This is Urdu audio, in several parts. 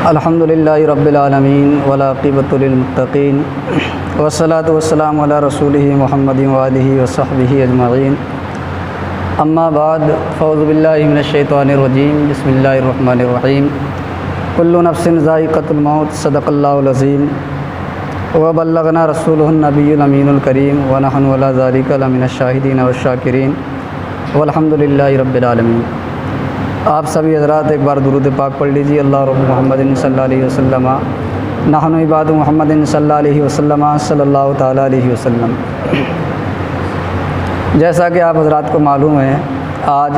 الحمد للہ رب العالمین والعاقبۃ للمتقین والصلاۃ والسلام علی رسولہ محمد وآلہ وصحبہ اجمعین اما بعد فاعوذ باللہ من الشیطان الرجیم بسم اللہ الرحمن الرحیم کل نفس ذائقۃ الموت صدق اللہ العظیم وبلغنا رسولہ النبی الامین الکریم ونحن علی ذلک لمن الشاہدین والشاکرین والحمد للہ رب العالمین۔ آپ سبھی حضرات ایک بار درود پاک پڑھ لیجیے۔ اللہ رب محمد صلی اللہ علیہ وسلم نحن عباد محمد صلی اللہ علیہ وسلم صلی اللہ تعالیٰ علیہ وسلم۔ جیسا کہ آپ حضرات کو معلوم ہے، آج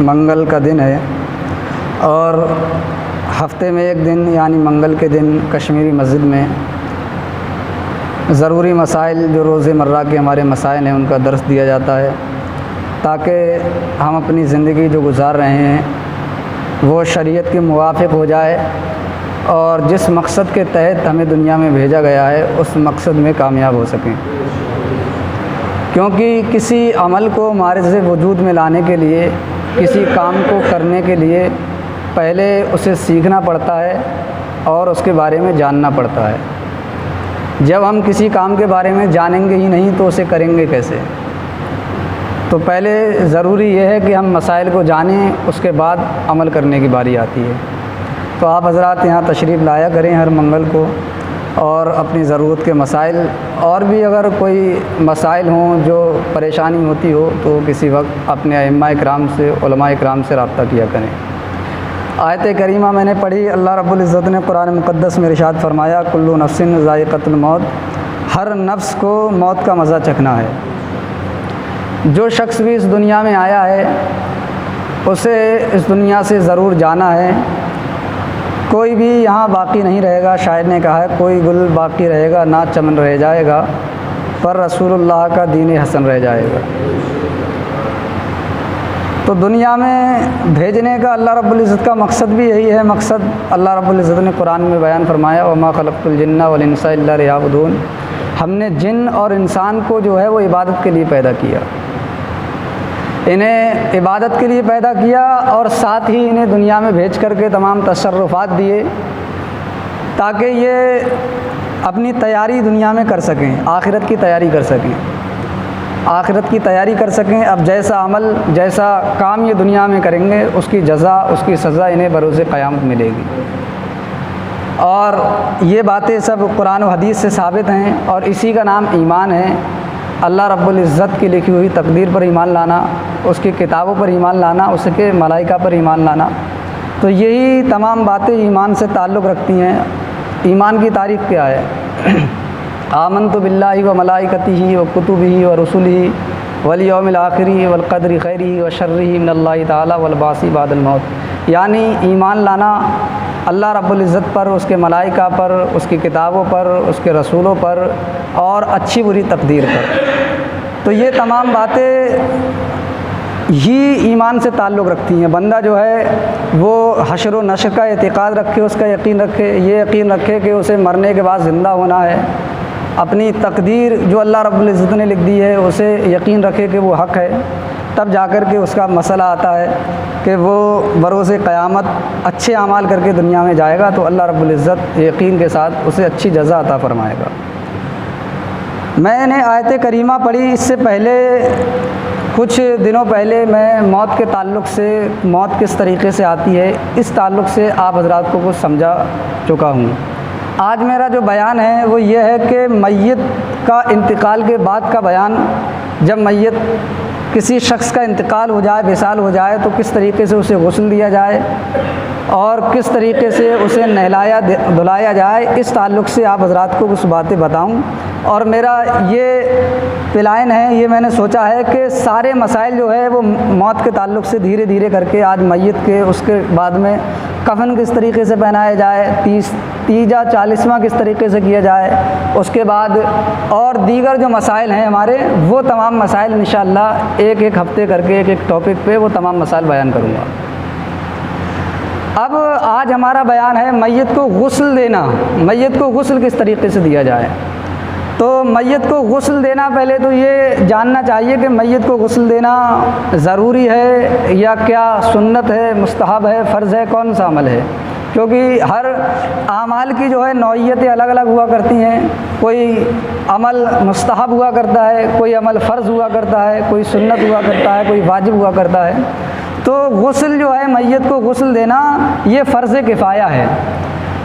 منگل کا دن ہے اور ہفتے میں ایک دن یعنی منگل کے دن کشمیری مسجد میں ضروری مسائل جو روز مرہ کے ہمارے مسائل ہیں ان کا درس دیا جاتا ہے، تاکہ ہم اپنی زندگی جو گزار رہے ہیں وہ شریعت کے موافق ہو جائے اور جس مقصد کے تحت ہمیں دنیا میں بھیجا گیا ہے اس مقصد میں کامیاب ہو سکیں۔ کیونکہ کسی عمل کو معرض وجود میں لانے کے لیے، کسی کام کو کرنے کے لیے پہلے اسے سیکھنا پڑتا ہے اور اس کے بارے میں جاننا پڑتا ہے۔ جب ہم کسی کام کے بارے میں جانیں گے ہی نہیں تو اسے کریں گے کیسے؟ تو پہلے ضروری یہ ہے کہ ہم مسائل کو جانیں، اس کے بعد عمل کرنے کی باری آتی ہے۔ تو آپ حضرات یہاں تشریف لایا کریں ہر منگل کو، اور اپنی ضرورت کے مسائل اور بھی اگر کوئی مسائل ہوں جو پریشانی ہوتی ہو تو کسی وقت اپنے ائمہ اکرام سے، علماء اکرام سے رابطہ کیا کریں۔ آیت کریمہ میں نے پڑھی، اللہ رب العزت نے قرآن مقدس میں ارشاد فرمایا کل نفس ذائقۃ الموت، ہر نفس کو موت کا مزہ چکھنا ہے۔ جو شخص بھی اس دنیا میں آیا ہے اسے اس دنیا سے ضرور جانا ہے۔ کوئی بھی یہاں باقی نہیں رہے گا، شاعر نے کہا ہے کوئی گل باقی رہے گا نہ چمن رہ جائے گا، پر رسول اللہ کا دین حسن رہ جائے گا۔ تو دنیا میں بھیجنے کا اللہ رب العزت کا مقصد بھی یہی ہے۔ مقصد اللہ رب العزت نے قرآن میں بیان فرمایا وما خلقت الجن والانس الا لیعبدون، ہم نے جن اور انسان کو جو ہے وہ عبادت کے لیے پیدا کیا، انہیں عبادت کے لیے پیدا کیا اور ساتھ ہی انہیں دنیا میں بھیج کر کے تمام تصرفات دیے تاکہ یہ اپنی تیاری دنیا میں کر سکیں، آخرت کی تیاری کر سکیں، آخرت کی تیاری کر سکیں۔ اب جیسا عمل، جیسا کام یہ دنیا میں کریں گے اس کی جزا، اس کی سزا انہیں بروز قیامت ملے گی۔ اور یہ باتیں سب قرآن و حدیث سے ثابت ہیں اور اسی کا نام ایمان ہے۔ اللہ رب العزت کی لکھی ہوئی تقدیر پر ایمان لانا، اس کی کتابوں پر ایمان لانا، اس کے ملائکہ پر ایمان لانا، تو یہی تمام باتیں ایمان سے تعلق رکھتی ہیں۔ ایمان کی تعریف کیا ہے؟ آمنت باللہ و ملائکتہ و کتبہ و رسلہ والیوم الآخر والقدر خیرہ و شرہ من اللہ تعالی والبعث بعد الموت، یعنی ایمان لانا اللہ رب العزت پر، اس کے ملائکہ پر، اس کی کتابوں پر، اس کے رسولوں پر اور اچھی بری تقدیر پر۔ تو یہ تمام باتیں ہی ایمان سے تعلق رکھتی ہیں۔ بندہ جو ہے وہ حشر و نشر کا اعتقاد رکھے، اس کا یقین رکھے، یہ یقین رکھے کہ اسے مرنے کے بعد زندہ ہونا ہے، اپنی تقدیر جو اللہ رب العزت نے لکھ دی ہے اسے یقین رکھے کہ وہ حق ہے، تب جا کر کے اس کا مسئلہ آتا ہے کہ وہ بروز قیامت اچھے اعمال کر کے دنیا میں جائے گا تو اللہ رب العزت یقین کے ساتھ اسے اچھی جزا عطا فرمائے گا۔ میں نے آیت کریمہ پڑھی، اس سے پہلے کچھ دنوں پہلے میں موت کے تعلق سے، موت کس طریقے سے آتی ہے اس تعلق سے آپ حضرات کو کچھ سمجھا چکا ہوں۔ آج میرا جو بیان ہے وہ یہ ہے کہ میت کا انتقال کے بعد کا بیان، جب میت کسی شخص کا انتقال ہو جائے، وصال ہو جائے تو کس طریقے سے اسے غسل دیا جائے اور کس طریقے سے اسے نہلایا دھلایا جائے، اس تعلق سے آپ حضرات کو کچھ باتیں بتاؤں۔ اور میرا یہ پلان ہے، یہ میں نے سوچا ہے کہ سارے مسائل جو ہے وہ موت کے تعلق سے دھیرے دھیرے کر کے آج میت کے، اس کے بعد میں کفن کس طریقے سے پہنایا جائے، تیجا چالیسواں کس طریقے سے کیا جائے، اس کے بعد اور دیگر جو مسائل ہیں ہمارے، وہ تمام مسائل انشاءاللہ ایک ایک ہفتے کر کے ایک ایک ٹاپک پہ وہ تمام مسائل بیان کروں گا۔ اب آج ہمارا بیان ہے میت کو غسل دینا، میت کو غسل کس طریقے سے دیا جائے۔ تو میت کو غسل دینا، پہلے تو یہ جاننا چاہیے کہ میت کو غسل دینا ضروری ہے یا کیا سنت ہے، مستحب ہے، فرض ہے، کون سا عمل ہے۔ کیونکہ ہر اعمال کی جو ہے نوعیتیں الگ الگ ہوا کرتی ہیں. کوئی عمل مستحب ہوا کرتا ہے، کوئی عمل فرض ہوا کرتا ہے، کوئی سنت ہوا کرتا ہے، کوئی واجب ہوا کرتا ہے. تو غسل جو ہے، میت کو غسل دینا یہ فرض کفایہ ہے.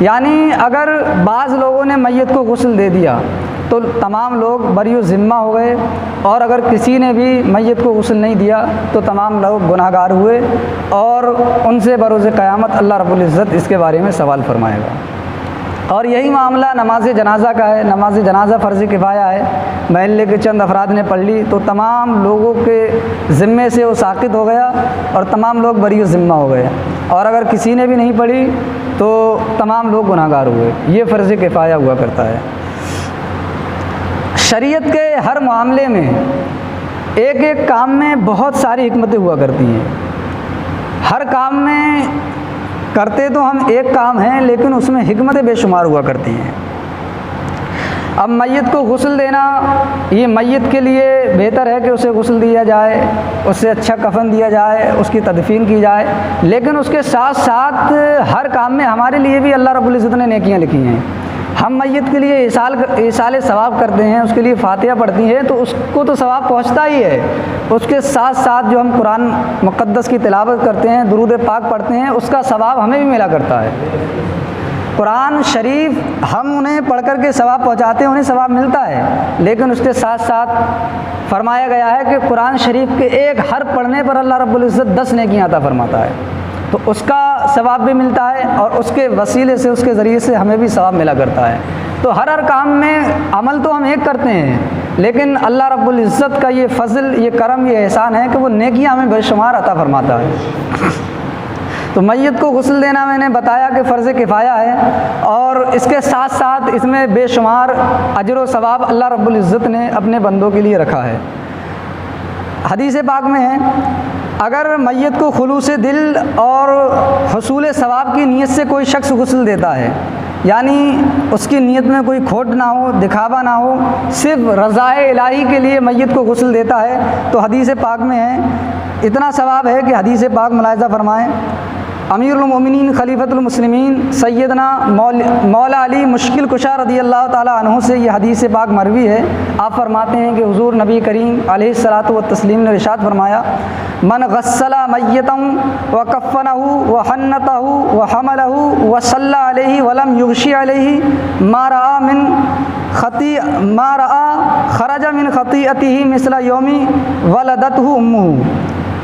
یعنی اگر بعض لوگوں نے میت کو غسل دے دیا تو تمام لوگ بری الذمہ ہو گئے، اور اگر کسی نے بھی میت کو غسل نہیں دیا تو تمام لوگ گناہ گار ہوئے، اور ان سے بروز قیامت اللہ رب العزت اس کے بارے میں سوال فرمائے گا. اور یہی معاملہ نماز جنازہ کا ہے. نماز جنازہ فرض کفایہ ہے. محلے کے چند افراد نے پڑھ لی تو تمام لوگوں کے ذمے سے وہ ساقط ہو گیا اور تمام لوگ بری الذمہ ہو گئے، اور اگر کسی نے بھی نہیں پڑھی تو تمام لوگ گناہ گار ہوئے. یہ فرض کفایہ ہوا کرتا ہے. شریعت کے ہر معاملے میں ایک ایک کام میں بہت ساری حکمتیں ہوا کرتی ہیں. ہر کام میں کرتے تو ہم ایک کام ہیں، لیکن اس میں حکمتیں بے شمار ہوا کرتی ہیں. اب میت کو غسل دینا، یہ میت کے لیے بہتر ہے کہ اسے غسل دیا جائے، اسے اچھا کفن دیا جائے، اس کی تدفین کی جائے، لیکن اس کے ساتھ ساتھ ہر کام میں ہمارے لیے بھی اللہ رب العزت نے نیکیاں لکھی ہیں. ہم میت کے لیے ایصال ثواب کرتے ہیں، اس کے لیے فاتحہ پڑھتی ہیں تو اس کو تو ثواب پہنچتا ہی ہے. اس کے ساتھ ساتھ جو ہم قرآن مقدس کی تلاوت کرتے ہیں، درود پاک پڑھتے ہیں، اس کا ثواب ہمیں بھی ملا کرتا ہے. قرآن شریف ہم انہیں پڑھ کر کے ثواب پہنچاتے ہیں، انہیں ثواب ملتا ہے، لیکن اس کے ساتھ ساتھ فرمایا گیا ہے کہ قرآن شریف کے ایک حرف پڑھنے پر اللہ رب العزت 10 نیکیاں عطا فرماتا ہے. تو اس کا ثواب بھی ملتا ہے، اور اس کے وسیلے سے، اس کے ذریعے سے ہمیں بھی ثواب ملا کرتا ہے. تو ہر کام میں عمل تو ہم ایک کرتے ہیں، لیکن اللہ رب العزت کا یہ فضل، یہ کرم، یہ احسان ہے کہ وہ نیکیاں ہمیں بے شمار عطا فرماتا ہے. تو میت کو غسل دینا میں نے بتایا کہ فرض کفایہ ہے، اور اس کے ساتھ ساتھ اس میں بے شمار اجر و ثواب اللہ رب العزت نے اپنے بندوں کے لیے رکھا ہے. حدیث پاک میں ہے، اگر میت کو خلوص دل اور حصول ثواب کی نیت سے کوئی شخص غسل دیتا ہے، یعنی اس کی نیت میں کوئی کھوٹ نہ ہو، دکھاوا نہ ہو، صرف رضائے الہی کے لیے میت کو غسل دیتا ہے، تو حدیث پاک میں ہے، اتنا ثواب ہے کہ حدیث پاک ملاحظہ فرمائیں. امیر المومنین خلیفۃ المسلمین سیدنا مولا علی مشکل کشا رضی اللہ تعالیٰ عنہ سے یہ حدیث پاک مروی ہے. آپ فرماتے ہیں کہ حضور نبی کریم علیہ الصلاۃ والتسلیم نے ارشاد فرمایا، من غسل میتا وکفنہ وحنتہ وحملہ وصلی علیہ ولم یغشی علیہ ما رأى خرج من خطیئتہ مثل یوم ولدتہ امہ.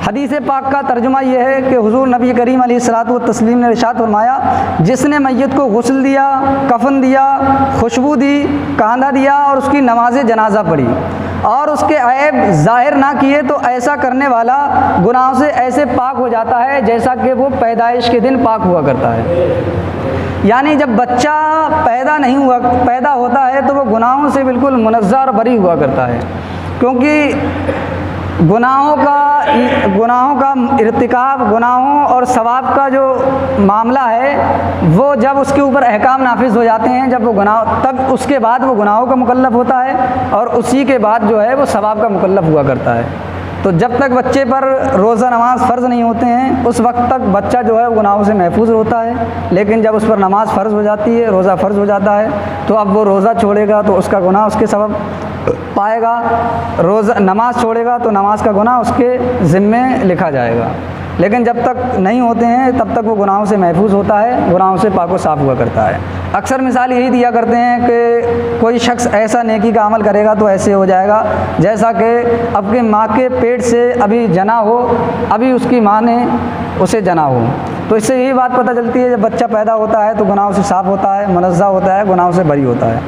حدیث پاک کا ترجمہ یہ ہے کہ حضور نبی کریم علیہ الصلاۃ والتسلیم نے ارشاد فرمایا، جس نے میت کو غسل دیا، کفن دیا، خوشبو دی، کاندھا دیا اور اس کی نماز جنازہ پڑھی اور اس کے عیب ظاہر نہ کیے، تو ایسا کرنے والا گناہوں سے ایسے پاک ہو جاتا ہے جیسا کہ وہ پیدائش کے دن پاک ہوا کرتا ہے. یعنی جب بچہ پیدا ہوتا ہے تو وہ گناہوں سے بالکل منزہ اور بری ہوا کرتا ہے، کیونکہ گناہوں کا ارتکاب، گناہوں اور ثواب کا جو معاملہ ہے، وہ جب اس کے اوپر احکام نافذ ہو جاتے ہیں، جب وہ تب اس کے بعد وہ گناہوں کا مکلف ہوتا ہے، اور اسی کے بعد جو ہے وہ ثواب کا مکلف ہوا کرتا ہے. تو جب تک بچے پر روزہ نماز فرض نہیں ہوتے ہیں، اس وقت تک بچہ جو ہے وہ گناہوں سے محفوظ ہوتا ہے. لیکن جب اس پر نماز فرض ہو جاتی ہے، روزہ فرض ہو جاتا ہے، تو اب وہ روزہ چھوڑے گا تو اس کا گناہ اس کے سبب پائے گا، نماز چھوڑے گا تو نماز کا گناہ اس کے ذمے لکھا جائے گا. لیکن جب تک نہیں ہوتے ہیں تب تک وہ گناہوں سے محفوظ ہوتا ہے، گناہوں سے پاک و صاف ہوا کرتا ہے. اکثر مثال یہی دیا کرتے ہیں کہ کوئی شخص ایسا نیکی کا عمل کرے گا تو ایسے ہو جائے گا جیسا کہ اب کی ماں کے پیٹ سے ابھی جنا ہو، ابھی اس کی ماں نے اسے جنا ہو. تو اس سے یہی بات پتہ چلتی ہے، جب بچہ پیدا ہوتا ہے تو گناہوں سے صاف ہوتا ہے، منزہ ہوتا ہے، گناہوں سے بری ہوتا ہے.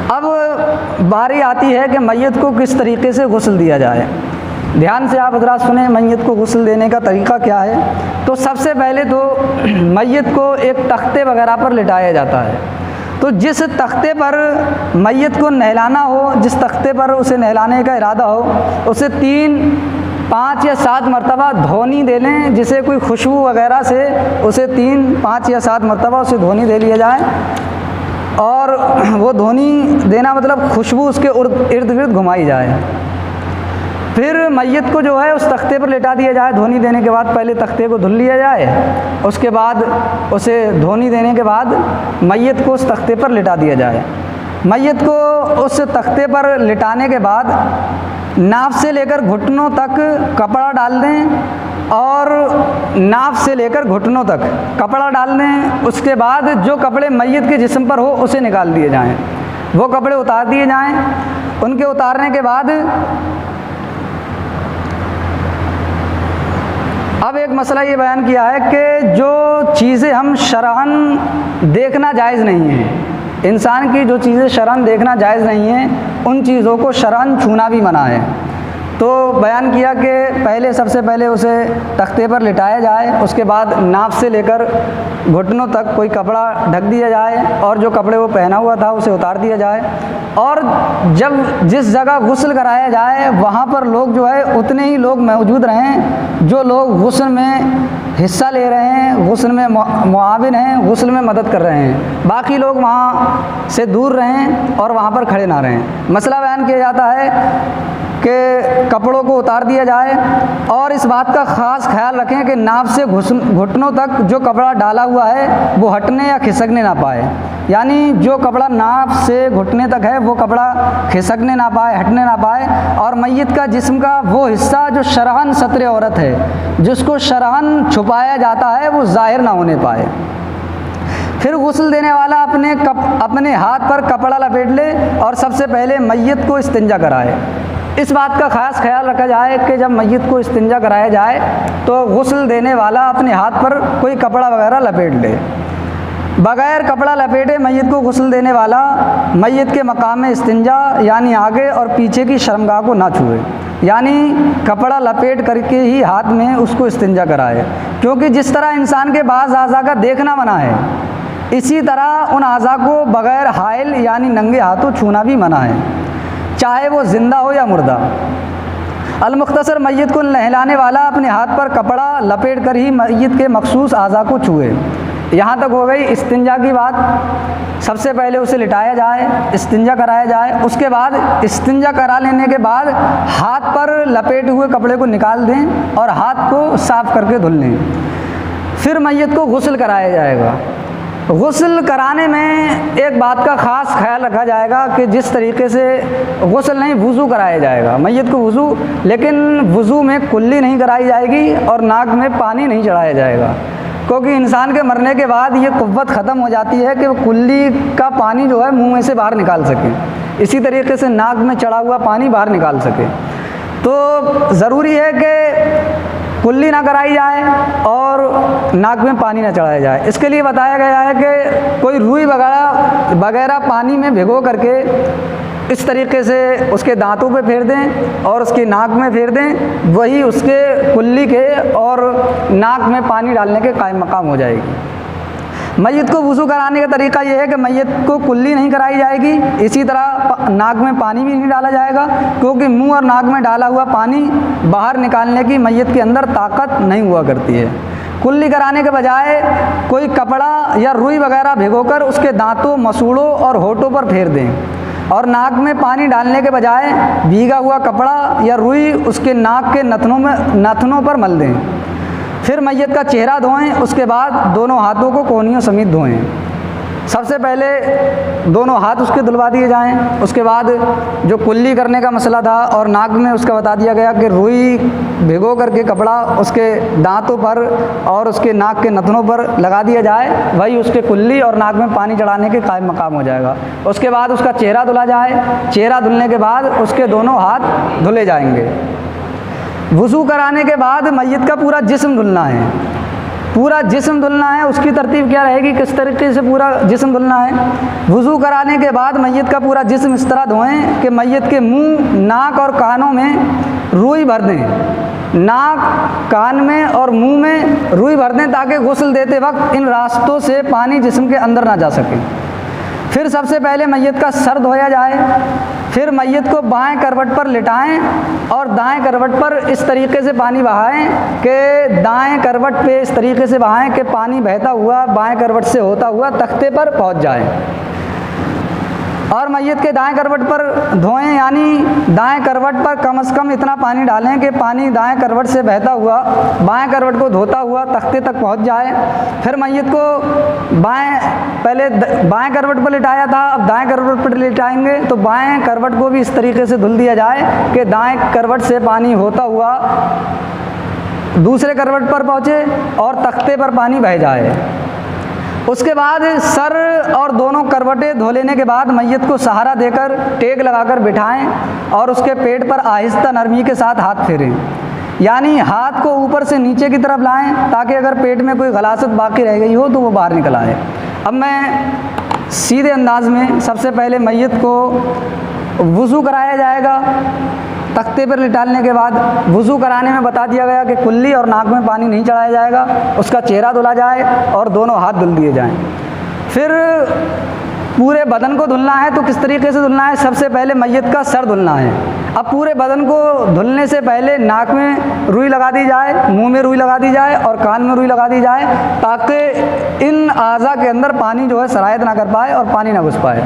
اب باری آتی ہے کہ میت کو کس طریقے سے غسل دیا جائے. دھیان سے آپ حضرات سنیں، میت کو غسل دینے کا طریقہ کیا ہے. تو سب سے پہلے تو میت کو ایک تختے وغیرہ پر لٹایا جاتا ہے. تو جس تختے پر میت کو نہلانا ہو، جس تختے پر اسے نہلانے کا ارادہ ہو، اسے 3، 5 یا 7 مرتبہ دھونی دے لیں. جسے کوئی خوشبو وغیرہ سے اسے 3، 5 یا 7 مرتبہ اسے دھونی دے لیا جائے، اور وہ دھونی دینا مطلب خوشبو اس کے ارد گرد گھمائی جائے. پھر میت کو جو ہے اس تختے پر لٹا دیا جائے. دھونی دینے کے بعد پہلے تختے کو دھل لیا جائے, اس کے بعد اسے دھونی دینے کے بعد میت کو اس تختے پر لٹا دیا جائے. میت کو اس تختے پر لٹانے کے بعد ناف سے لے کر گھٹنوں تک کپڑا ڈال دیں, اور ناف سے لے کر گھٹنوں تک کپڑا ڈال دیں. اس کے بعد جو کپڑے میت کے جسم پر ہو اسے نکال دیے جائیں, وہ کپڑے اتار دیے جائیں. ان کے اتارنے کے بعد اب ایک مسئلہ یہ بیان کیا ہے کہ جو چیزیں ہم شرعاً دیکھنا جائز نہیں ہیں, انسان کی جو چیزیں شرعاً دیکھنا جائز نہیں ہیں, ان چیزوں کو شرعاً چھونا بھی منع ہے. تو بیان کیا کہ پہلے سب سے پہلے اسے تختے پر لٹایا جائے, اس کے بعد ناف سے لے کر گھٹنوں تک کوئی کپڑا ڈھک دیا جائے, اور جو کپڑے وہ پہنا ہوا تھا اسے اتار دیا جائے. اور جب جس جگہ غسل کرایا جائے وہاں پر لوگ جو ہے اتنے ہی لوگ موجود رہیں جو لوگ غسل میں حصہ لے رہے ہیں, غسل میں معاون ہیں, غسل میں مدد کر رہے ہیں. باقی لوگ وہاں سے دور رہیں اور وہاں پر کھڑے نہ رہیں. مسئلہ بیان کیا جاتا ہے کہ کپڑوں کو اتار دیا جائے, اور اس بات کا خاص خیال رکھیں کہ ناف سے گھٹنوں تک جو کپڑا ڈالا ہوا ہے وہ ہٹنے یا کھسکنے نہ پائے. یعنی جو کپڑا ناف سے گھٹنے تک ہے وہ کپڑا کھسکنے نہ پائے, ہٹنے نہ پائے. اور میت کا جسم کا وہ حصہ جو شرعاً ستر عورت ہے, جس کو شرعاً چھپایا جاتا ہے, وہ ظاہر نہ ہونے پائے. پھر غسل دینے والا اپنے ہاتھ پر کپڑا لپیٹ لے اور سب سے پہلے میت کو استنجا کرائے. اس بات کا خاص خیال رکھا جائے کہ جب میت کو استنجا کرایا جائے تو غسل دینے والا اپنے ہاتھ پر کوئی کپڑا وغیرہ لپیٹ لے. بغیر کپڑا لپیٹے میت کو غسل دینے والا میت کے مقام استنجا یعنی آگے اور پیچھے کی شرمگاہ کو نہ چھوئے, یعنی کپڑا لپیٹ کر کے ہی ہاتھ میں اس کو استنجا کرائے. کیونکہ جس طرح انسان کے بعض اعضاء کا دیکھنا منع ہے, اسی طرح ان اعضاء کو بغیر حائل یعنی ننگے ہاتھوں چھونا بھی منع ہے, چاہے وہ زندہ ہو یا مردہ. المختصر میت کو نہلانے والا اپنے ہاتھ پر کپڑا لپیٹ کر ہی میت کے مخصوص اعضاء کو چھوئے. یہاں تک ہو گئی استنجا کی بات. سب سے پہلے اسے لٹایا جائے, استنجا کرایا جائے. اس کے بعد استنجا کرا لینے کے بعد ہاتھ پر لپیٹے ہوئے کپڑے کو نکال دیں اور ہاتھ کو صاف کر کے دھل لیں. پھر میت کو غسل کرایا جائے گا. غسل کرانے میں ایک بات کا خاص خیال رکھا جائے گا کہ جس طریقے سے غسل نہیں, وضو کرایا جائے گا میت کو وضو, لیکن وضو میں کلی نہیں کرائی جائے گی اور ناک میں پانی نہیں چڑھایا جائے گا. کیونکہ انسان کے مرنے کے بعد یہ قوت ختم ہو جاتی ہے کہ وہ کلی کا پانی جو ہے منہ میں سے باہر نکال سکے, اسی طریقے سے ناک میں چڑھا ہوا پانی باہر نکال سکے. تو ضروری ہے کہ کلی نہ کرائی جائے اور ناک میں پانی نہ چڑھایا جائے. اس کے لیے بتایا گیا ہے کہ کوئی روئی وغیرہ پانی میں بھگو کر کے اس طریقے سے اس کے دانتوں پہ پھیر دیں اور اس کی ناک میں پھیر دیں, وہی اس کے کلی کے اور ناک میں پانی ڈالنے کے قائم مقام ہو جائے گی. میت کو وضو کرانے کا طریقہ یہ ہے کہ میت کو کلی نہیں کرائی جائے گی, اسی طرح ناک میں پانی بھی نہیں ڈالا جائے گا, کیونکہ منہ اور ناک میں ڈالا ہوا پانی باہر نکالنے کی میت کے اندر طاقت نہیں ہوا کرتی ہے. کلی کرانے کے بجائے کوئی کپڑا یا روئی وغیرہ بھگو کر اس کے دانتوں, مسوڑوں اور ہونٹوں پر پھیر دیں, اور ناک میں پانی ڈالنے کے بجائے بھیگا ہوا کپڑا یا روئی اس کے ناک کے نتنوں پر مل دیں. پھر میت کا چہرہ دھوئیں, اس کے بعد دونوں ہاتھوں کو کونیوں سمیت دھوئیں. سب سے پہلے دونوں ہاتھ اس کے دھلوا دیے جائیں. اس کے بعد جو کلی کرنے کا مسئلہ تھا اور ناک میں اس کا بتا دیا گیا کہ روئی بھگو کر کے کپڑا اس کے دانتوں پر اور اس کے ناک کے نتنوں پر لگا دیا جائے, وہی اس کے کلی اور ناک میں پانی چڑھانے کے قائم مقام ہو جائے گا. اس کے بعد اس کا چہرہ دھلا جائے. چہرہ دھلنے کے بعد اس کے دونوں ہاتھ دھلے جائیں گے. وضو کرانے کے بعد میت کا پورا جسم دھلنا ہے. پورا جسم دھلنا ہے. اس کی ترتیب کیا رہے گی, کس طریقے سے پورا جسم دھلنا ہے. وضو کرانے کے بعد میت کا پورا جسم اس طرح دھوئیں کہ میت کے منہ, ناک اور کانوں میں روئی بھر دیں. ناک, کان میں اور منہ میں روئی بھر دیں تاکہ غسل دیتے وقت ان راستوں سے پانی جسم کے اندر نہ جا سکے. پھر سب سے پہلے میت کا سر دھویا جائے. پھر میت کو بائیں کروٹ پر لٹائیں اور دائیں کروٹ پر اس طریقے سے پانی بہائیں کہ دائیں کروٹ پہ اس طریقے سے بہائیں کہ پانی بہتا ہوا بائیں کروٹ سے ہوتا ہوا تختے پر پہنچ جائے. اور میت کے دائیں کروٹ پر دھوئیں، یعنی دائیں کروٹ پر کم از کم اتنا پانی ڈالیں کہ پانی دائیں کروٹ سے بہتا ہوا بائیں کروٹ کو دھوتا ہوا تختے تک پہنچ جائے۔ پھر میت کو پہلے بائیں کروٹ پر لٹایا تھا، اب دائیں کروٹ پر لٹائیں گے تو بائیں کروٹ کو بھی اس طریقے سے دھل دیا جائے کہ دائیں کروٹ سے پانی ہوتا ہوا دوسرے کروٹ پر پہنچے اور تختے پر پانی بہہ جائے۔ اس کے بعد سر اور دونوں کروٹیں دھو لینے کے بعد میت کو سہارا دے کر ٹیک لگا کر بٹھائیں اور اس کے پیٹ پر آہستہ نرمی کے ساتھ ہاتھ پھیریں، یعنی ہاتھ کو اوپر سے نیچے کی طرف لائیں تاکہ اگر پیٹ میں کوئی غلاظت باقی رہ گئی ہو تو وہ باہر نکل آئے۔ اب میں سیدھے انداز میں سب سے پہلے میت کو وضو کرایا جائے گا۔ تختے پر لٹالنے کے بعد وضو کرانے میں بتا دیا گیا کہ کلی اور ناک میں پانی نہیں چڑھایا جائے گا، اس کا چہرہ دھلا جائے اور دونوں ہاتھ دھل دیے جائیں۔ پھر پورے بدن کو دھلنا ہے تو کس طریقے سے دھلنا ہے؟ سب سے پہلے میت کا سر دھلنا ہے۔ اب پورے بدن کو دھلنے سے پہلے ناک میں روئی لگا دی جائے، منہ میں روئی لگا دی جائے اور کان میں روئی لگا دی جائے تاکہ ان اعضاء کے اندر پانی جو ہے سرایت نہ کر پائے اور پانی نہ گھس پائے۔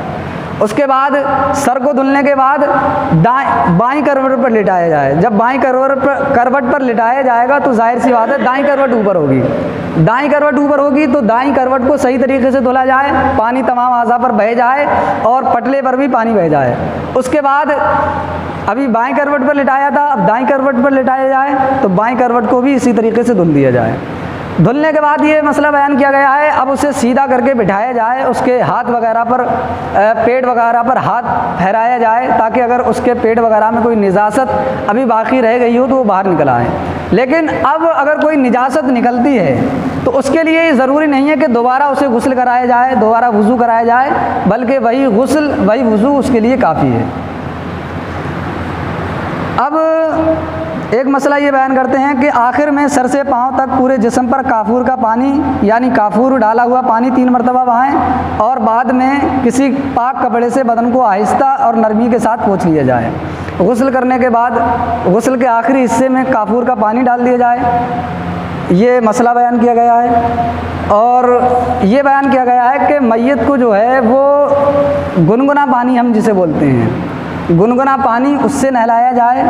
اس کے بعد سر کو دھلنے کے بعد بائیں کروٹ پر لٹایا جائے۔ جب بائیں کروٹ پر لٹایا جائے گا تو ظاہر سی بات ہے دائیں کروٹ اوپر ہوگی، دائیں کروٹ اوپر ہوگی تو دائیں کروٹ کو صحیح طریقے سے دھلا جائے، پانی تمام اعضاء پر بہہ جائے اور پٹلے پر بھی پانی بہہ جائے۔ اس کے بعد ابھی بائیں کروٹ پر لٹایا تھا، اب دائیں کروٹ پر لٹایا جائے تو بائیں کروٹ کو بھی اسی طریقے سے دھل دیا جائے۔ دھلنے کے بعد یہ مسئلہ بیان کیا گیا ہے، اب اسے سیدھا کر کے بٹھایا جائے، اس کے ہاتھ وغیرہ پر پیٹ وغیرہ پر ہاتھ پھیرایا جائے تاکہ اگر اس کے پیٹ وغیرہ میں کوئی نجاست ابھی باقی رہ گئی ہو تو وہ باہر نکل آئے۔ لیکن اب اگر کوئی نجاست نکلتی ہے تو اس کے لیے ضروری نہیں ہے کہ دوبارہ اسے غسل کرایا جائے، دوبارہ وضو کرایا جائے، بلکہ وہی غسل وہی وضو اس کے لیے کافی ہے۔ اب ایک مسئلہ یہ بیان کرتے ہیں کہ آخر میں سر سے پاؤں تک پورے جسم پر کافور کا پانی یعنی کافور ڈالا ہوا پانی 3 مرتبہ بہائیں اور بعد میں کسی پاک کپڑے سے بدن کو آہستہ اور نرمی کے ساتھ پوچھ لیا جائے۔ غسل کرنے کے بعد غسل کے آخری حصے میں کافور کا پانی ڈال دیا جائے۔ یہ مسئلہ بیان کیا گیا ہے اور یہ بیان کیا گیا ہے کہ میت کو جو ہے وہ گنگنا پانی ہم جسے بولتے ہیں، گنگنا پانی اس سے نہلایا جائے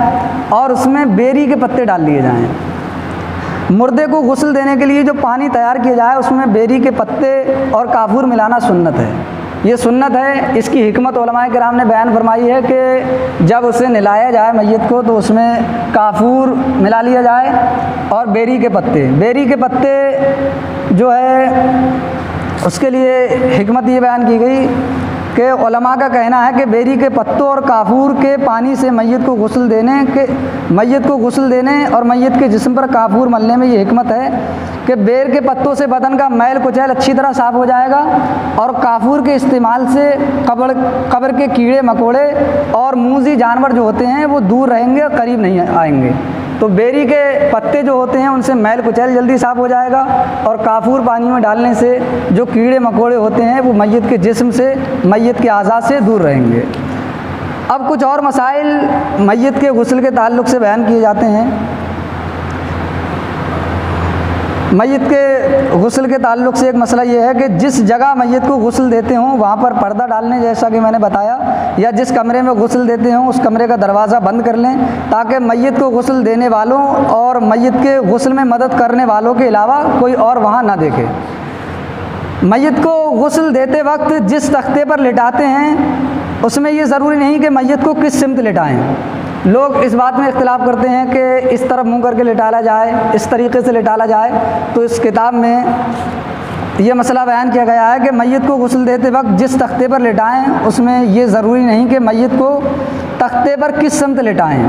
اور اس میں بیری کے پتے ڈال دیے جائیں۔ مردے کو غسل دینے کے لیے جو پانی تیار کیا جائے اس میں بیری کے پتے اور کافور ملانا سنت ہے، یہ سنت ہے۔ اس کی حکمت علماء کرام نے بیان فرمائی ہے کہ جب اسے نہلایا جائے میت کو تو اس میں کافور ملا لیا جائے اور بیری کے پتے جو ہے اس کے لیے حکمت یہ بیان کی گئی کہ علماء کا کہنا ہے کہ بیری کے پتوں اور کافور کے پانی سے میت کو غسل دینے اور میت کے جسم پر کافور ملنے میں یہ حکمت ہے کہ بیر کے پتوں سے بدن کا میل کچیل اچھی طرح صاف ہو جائے گا اور کافور کے استعمال سے قبر کے کیڑے مکوڑے اور موذی جانور جو ہوتے ہیں وہ دور رہیں گے اور قریب نہیں آئیں گے۔ تو بیری کے پتے جو ہوتے ہیں ان سے میل کچیل جلدی صاف ہو جائے گا اور کافور پانی میں ڈالنے سے جو کیڑے مکوڑے ہوتے ہیں وہ میت کے جسم سے میت کے اعضاء سے دور رہیں گے۔ اب کچھ اور مسائل میت کے غسل کے تعلق سے بیان کیے جاتے ہیں۔ میت کے غسل کے تعلق سے ایک مسئلہ یہ ہے کہ جس جگہ میت کو غسل دیتے ہوں وہاں پر پردہ ڈالنے جیسا کہ میں نے بتایا، یا جس کمرے میں غسل دیتے ہوں اس کمرے کا دروازہ بند کر لیں تاکہ میت کو غسل دینے والوں اور میت کے غسل میں مدد کرنے والوں کے علاوہ کوئی اور وہاں نہ دیکھے۔ میت کو غسل دیتے وقت جس تختے پر لٹاتے ہیں اس میں یہ ضروری نہیں کہ میت کو کس سمت لٹائیں۔ لوگ اس بات میں اختلاف کرتے ہیں کہ اس طرف منہ کر کے لٹالا جائے، اس طریقے سے لٹالا جائے، تو اس کتاب میں یہ مسئلہ بیان کیا گیا ہے کہ میت کو غسل دیتے وقت جس تختے پر لٹائیں اس میں یہ ضروری نہیں کہ میت کو تختے پر کس سمت لٹائیں۔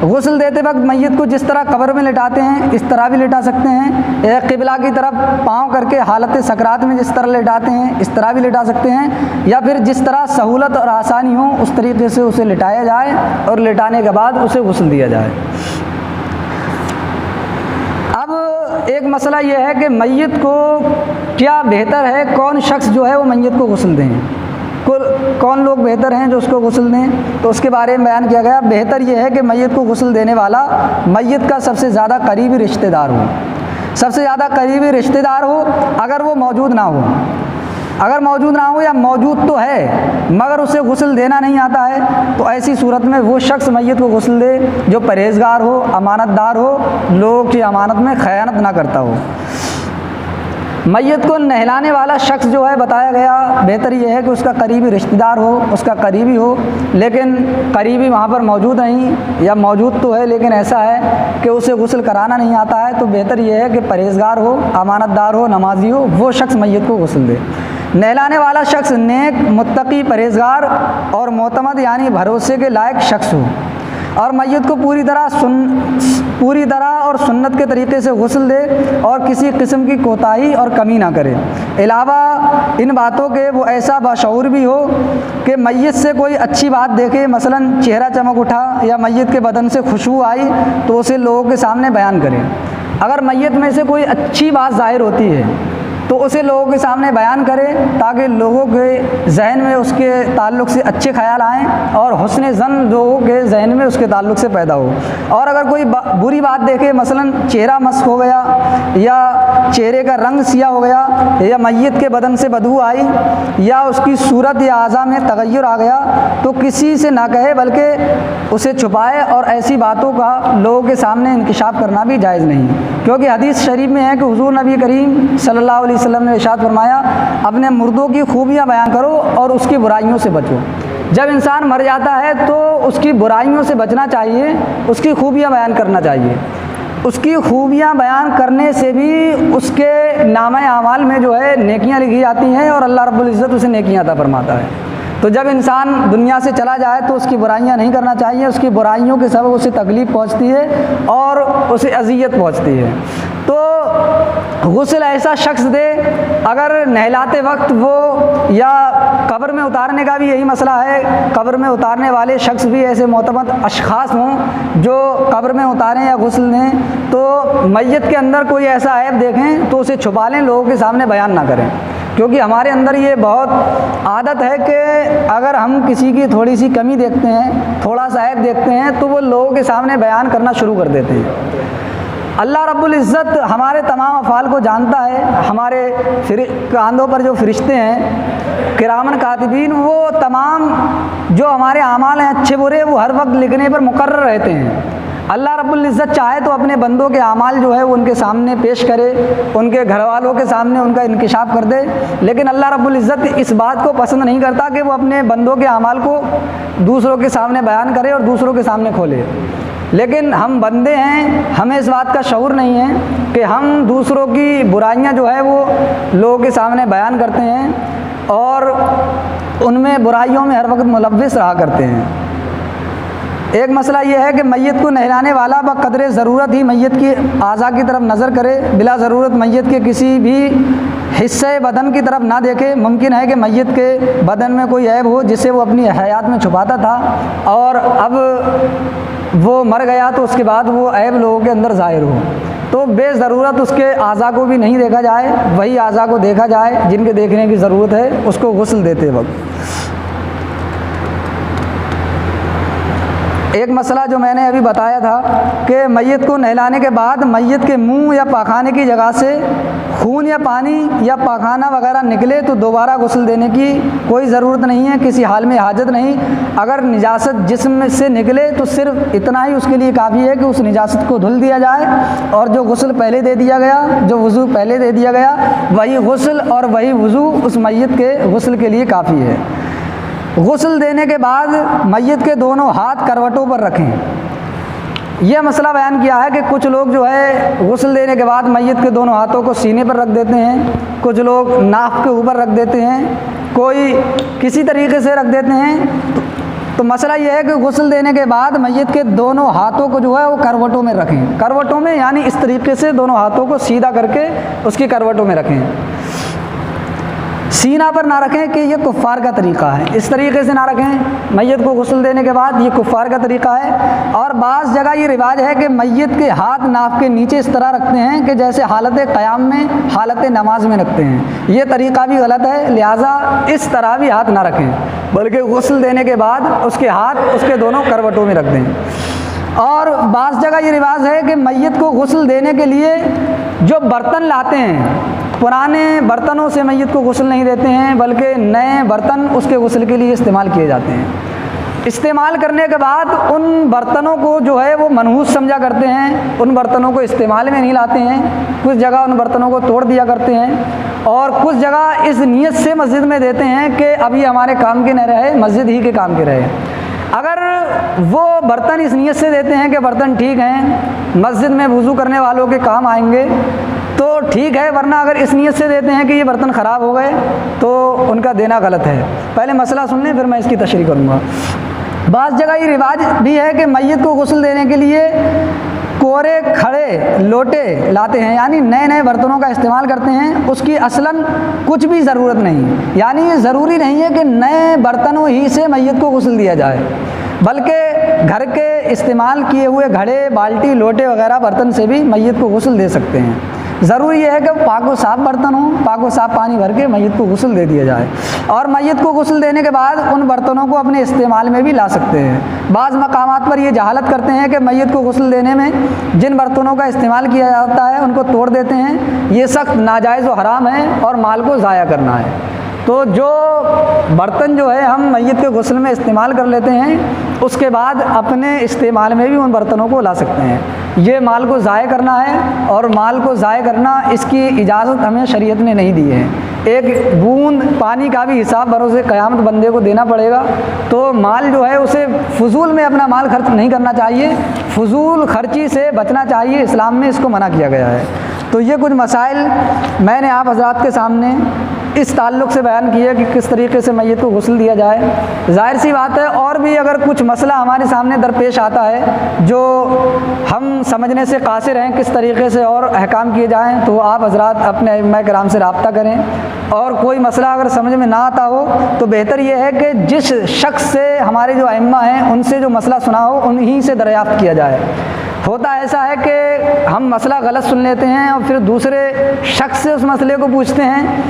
غسل دیتے وقت میت کو جس طرح قبر میں لٹاتے ہیں اس طرح بھی لٹا سکتے ہیں، ایک قبلہ کی طرف پاؤں کر کے حالت سکرات میں جس طرح لٹاتے ہیں اس طرح بھی لٹا سکتے ہیں، یا پھر جس طرح سہولت اور آسانی ہو اس طریقے سے اسے لٹایا جائے اور لٹانے کے بعد اسے غسل دیا جائے۔ اب ایک مسئلہ یہ ہے کہ میت کو کیا بہتر ہے، کون شخص جو ہے وہ میت کو غسل دیں، کون لوگ بہتر ہیں جو اس کو غسل دیں، تو اس کے بارے میں بیان کیا گیا۔ بہتر یہ ہے کہ میت کو غسل دینے والا میت کا سب سے زیادہ قریبی رشتہ دار ہو، سب سے زیادہ قریبی رشتہ دار ہو۔ اگر وہ موجود نہ ہو اگر موجود نہ ہو یا موجود تو ہے مگر اسے غسل دینا نہیں آتا ہے تو ایسی صورت میں وہ شخص میت کو غسل دے جو پرہیزگار ہو، امانت دار ہو، لوگوں کی امانت میں خیانت نہ کرتا ہو۔ میت کو نہلانے والا شخص جو ہے بتایا گیا بہتر یہ ہے کہ اس کا قریبی رشتہ دار ہو، اس کا قریبی ہو، لیکن قریبی وہاں پر موجود نہیں یا موجود تو ہے لیکن ایسا ہے کہ اسے غسل کرانا نہیں آتا ہے، تو بہتر یہ ہے کہ پرہیزگار ہو، امانت دار ہو، نمازی ہو، وہ شخص میت کو غسل دے۔ نہلانے والا شخص نیک، متقی، پرہیزگار اور معتمد یعنی بھروسے کے لائق شخص ہو اور میت کو پوری طرح اور سنت کے طریقے سے غسل دے اور کسی قسم کی کوتاہی اور کمی نہ کرے۔ علاوہ ان باتوں کے وہ ایسا باشعور بھی ہو کہ میت سے کوئی اچھی بات دیکھے، مثلا چہرہ چمک اٹھا یا میت کے بدن سے خوشبو آئی تو اسے لوگوں کے سامنے بیان کرے۔ اگر میت میں سے کوئی اچھی بات ظاہر ہوتی ہے تو اسے لوگوں کے سامنے بیان کرے تاکہ لوگوں کے ذہن میں اس کے تعلق سے اچھے خیال آئیں اور حسن ظن لوگوں کے ذہن میں اس کے تعلق سے پیدا ہو۔ اور اگر کوئی بری بات دیکھے، مثلا چہرہ مسخ ہو گیا یا چہرے کا رنگ سیاہ ہو گیا یا میت کے بدن سے بدبو آئی یا اس کی صورت یا اعضاء میں تغیر آ گیا تو کسی سے نہ کہے بلکہ اسے چھپائے، اور ایسی باتوں کا لوگوں کے سامنے انکشاف کرنا بھی جائز نہیں، کیونکہ حدیث شریف میں ہے کہ حضور نبی کریم صلی اللہ علیہ وسلم نے ارشاد فرمایا اپنے مردوں کی خوبیاں بیان کرو اور اس کی برائیوں سے بچو۔ جب انسان مر جاتا ہے تو اس کی برائیوں سے بچنا چاہیے، اس کی خوبیاں بیان کرنا چاہیے۔ اس کی خوبیاں بیان کرنے سے بھی اس کے نامہ اعمال میں جو ہے نیکیاں لکھی جاتی ہیں اور اللہ رب العزت اسے نیکیاں عطا فرماتا ہے۔ تو جب انسان دنیا سے چلا جائے تو اس کی برائیاں نہیں کرنا چاہیے، اس کی برائیوں کے سبب اسے تکلیف پہنچتی ہے اور اسے اذیت پہنچتی ہے۔ تو غسل ایسا شخص دے اگر نہلاتے وقت وہ، یا قبر میں اتارنے کا بھی یہی مسئلہ ہے، قبر میں اتارنے والے شخص بھی ایسے معتمد اشخاص ہوں جو قبر میں اتاریں یا غسل دیں تو میت کے اندر کوئی ایسا عیب دیکھیں تو اسے چھپا لیں، لوگوں کے سامنے بیان نہ کریں، کیونکہ ہمارے اندر یہ بہت عادت ہے کہ اگر ہم کسی کی تھوڑی سی کمی دیکھتے ہیں، تھوڑا سا عیب دیکھتے ہیں تو وہ لوگوں کے سامنے بیان کرنا شروع کر دیتے ہیں۔ اللہ رب العزت ہمارے تمام افعال کو جانتا ہے۔ ہمارے کاندھوں پر جو فرشتے ہیں کرامن کاتبین، وہ تمام جو ہمارے اعمال ہیں اچھے برے وہ ہر وقت لکھنے پر مقرر رہتے ہیں۔ اللہ رب العزت چاہے تو اپنے بندوں کے اعمال جو ہے وہ ان کے سامنے پیش کرے، ان کے گھر والوں کے سامنے ان کا انکشاف کر دے، لیکن اللہ رب العزت اس بات کو پسند نہیں کرتا کہ وہ اپنے بندوں کے اعمال کو دوسروں کے سامنے بیان کرے اور دوسروں کے سامنے کھولے۔ لیکن ہم بندے ہیں، ہمیں اس بات کا شعور نہیں ہے کہ ہم دوسروں کی برائیاں جو ہے وہ لوگوں کے سامنے بیان کرتے ہیں اور ان میں برائیوں میں ہر وقت ملوث رہا کرتے ہیں۔ ایک مسئلہ یہ ہے کہ میت کو نہلانے والا بقدر ضرورت ہی میت کی اعضاء کی طرف نظر کرے، بلا ضرورت میت کے کسی بھی حصے بدن کی طرف نہ دیکھے۔ ممکن ہے کہ میت کے بدن میں کوئی عیب ہو جسے وہ اپنی حیات میں چھپاتا تھا اور اب وہ مر گیا تو اس کے بعد وہ عیب لوگوں کے اندر ظاہر ہو، تو بے ضرورت اس کے اعضاء کو بھی نہیں دیکھا جائے، وہی اعضاء کو دیکھا جائے جن کے دیکھنے کی ضرورت ہے اس کو غسل دیتے وقت۔ ایک مسئلہ جو میں نے ابھی بتایا تھا کہ میت کو نہلانے کے بعد میت کے منہ یا پاخانے کی جگہ سے خون یا پانی یا پاخانہ وغیرہ نکلے تو دوبارہ غسل دینے کی کوئی ضرورت نہیں ہے، کسی حال میں حاجت نہیں۔ اگر نجاست جسم سے نکلے تو صرف اتنا ہی اس کے لیے کافی ہے کہ اس نجاست کو دھل دیا جائے اور جو غسل پہلے دے دیا گیا، جو وضو پہلے دے دیا گیا، وہی غسل اور وہی وضو اس میت کے غسل کے لیے کافی ہے۔ غسل دینے کے بعد میت کے دونوں ہاتھ کروٹوں پر رکھیں۔ یہ مسئلہ بیان کیا ہے کہ کچھ لوگ جو ہے غسل دینے کے بعد میت کے دونوں ہاتھوں کو سینے پر رکھ دیتے ہیں، کچھ لوگ ناک کے اوپر رکھ دیتے ہیں، کوئی کسی طریقے سے رکھ دیتے ہیں۔ تو مسئلہ یہ ہے کہ غسل دینے کے بعد میت کے دونوں ہاتھوں کو جو ہے وہ کروٹوں میں رکھیں، کروٹوں میں یعنی اس طریقے سے دونوں ہاتھوں کو سیدھا کر کے اس کی کروٹوں میں رکھیں، سینہ پر نہ رکھیں کہ یہ کفار کا طریقہ ہے، اس طریقے سے نہ رکھیں میت کو غسل دینے کے بعد، یہ کفار کا طریقہ ہے۔ اور بعض جگہ یہ رواج ہے کہ میت کے ہاتھ ناف کے نیچے اس طرح رکھتے ہیں کہ جیسے حالت قیام میں، حالت نماز میں رکھتے ہیں، یہ طریقہ بھی غلط ہے، لہٰذا اس طرح بھی ہاتھ نہ رکھیں بلکہ غسل دینے کے بعد اس کے ہاتھ اس کے دونوں کروٹوں میں رکھ دیں۔ اور بعض جگہ یہ رواج ہے کہ میت کو غسل دینے کے لیے جو برتن لاتے ہیں پرانے برتنوں سے میت کو غسل نہیں دیتے ہیں، بلکہ نئے برتن اس کے غسل کے لیے استعمال کیے جاتے ہیں۔ استعمال کرنے کے بعد ان برتنوں کو جو ہے وہ منحوس سمجھا کرتے ہیں، ان برتنوں کو استعمال میں نہیں لاتے ہیں، کچھ جگہ ان برتنوں کو توڑ دیا کرتے ہیں، اور کچھ جگہ اس نیت سے مسجد میں دیتے ہیں کہ اب یہ ہمارے کام کے نہ رہے، مسجد ہی کے کام کے رہے۔ اگر وہ برتن اس نیت سے دیتے ہیں کہ برتن ٹھیک ہیں، مسجد میں وضو کرنے والوں کے کام آئیں گے تو ٹھیک ہے، ورنہ اگر اس نیت سے دیتے ہیں کہ یہ برتن خراب ہو گئے تو ان کا دینا غلط ہے۔ پہلے مسئلہ سن لیں، پھر میں اس کی تشریح کروں گا۔ بعض جگہ یہ رواج بھی ہے کہ میت کو غسل دینے کے لیے کوڑے کھڑے لوٹے لاتے ہیں، یعنی نئے نئے برتنوں کا استعمال کرتے ہیں، اس کی اصلاً کچھ بھی ضرورت نہیں، یعنی یہ ضروری نہیں ہے کہ نئے برتنوں ہی سے میت کو غسل دیا جائے، بلکہ گھر کے استعمال کیے ہوئے گھڑے، بالٹی، لوٹے وغیرہ برتن سے بھی میت کو غسل دے سکتے ہیں۔ ضروری یہ ہے کہ پاک و صاف برتن ہوں، پاک و صاف پانی بھر کے میت کو غسل دے دیا جائے، اور میت کو غسل دینے کے بعد ان برتنوں کو اپنے استعمال میں بھی لا سکتے ہیں۔ بعض مقامات پر یہ جہالت کرتے ہیں کہ میت کو غسل دینے میں جن برتنوں کا استعمال کیا جاتا ہے ان کو توڑ دیتے ہیں، یہ سخت ناجائز و حرام ہے اور مال کو ضائع کرنا ہے۔ تو جو برتن جو ہے ہم میت کے غسل میں استعمال کر لیتے ہیں، اس کے بعد اپنے استعمال میں بھی ان برتنوں کو لا سکتے ہیں۔ یہ مال کو ضائع کرنا ہے، اور مال کو ضائع کرنا اس کی اجازت ہمیں شریعت نے نہیں دی ہے۔ ایک بوند پانی کا بھی حساب بروز قیامت بندے کو دینا پڑے گا، تو مال جو ہے اسے فضول میں اپنا مال خرچ نہیں کرنا چاہیے، فضول خرچی سے بچنا چاہیے، اسلام میں اس کو منع کیا گیا ہے۔ تو یہ کچھ مسائل میں نے آپ حضرات کے سامنے اس تعلق سے بیان کیا کہ کس طریقے سے میت کو غسل دیا جائے۔ ظاہر سی بات ہے اور بھی اگر کچھ مسئلہ ہمارے سامنے درپیش آتا ہے جو ہم سمجھنے سے قاصر ہیں کس طریقے سے اور احکام کیے جائیں، تو آپ حضرات اپنے ائمہ کرام سے رابطہ کریں، اور کوئی مسئلہ اگر سمجھ میں نہ آتا ہو تو بہتر یہ ہے کہ جس شخص سے ہمارے جو ائمہ ہیں ان سے جو مسئلہ سنا ہو انہی سے دریافت کیا جائے۔ ہوتا ایسا ہے کہ ہم مسئلہ غلط سن لیتے ہیں اور پھر دوسرے شخص سے اس مسئلے کو پوچھتے ہیں،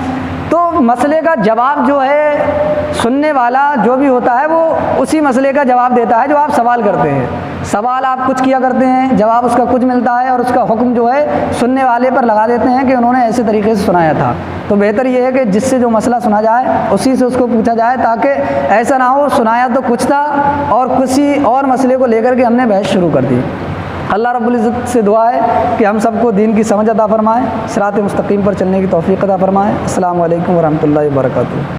تو مسئلے کا جواب جو ہے سننے والا جو بھی ہوتا ہے وہ اسی مسئلے کا جواب دیتا ہے جو آپ سوال کرتے ہیں۔ سوال آپ کچھ کیا کرتے ہیں، جواب اس کا کچھ ملتا ہے، اور اس کا حکم جو ہے سننے والے پر لگا دیتے ہیں کہ انہوں نے ایسے طریقے سے سنایا تھا۔ تو بہتر یہ ہے کہ جس سے جو مسئلہ سنا جائے اسی سے اس کو پوچھا جائے، تاکہ ایسا نہ ہو سنایا تو کچھ تھا اور کسی اور مسئلے کو لے کر کے ہم نے بحث شروع کر دی۔ اللہ رب العزت سے دعا ہے کہ ہم سب کو دین کی سمجھ عطا فرمائے، صراط مستقیم پر چلنے کی توفیق عطا فرمائے۔ السلام علیکم ورحمۃ اللہ وبرکاتہ۔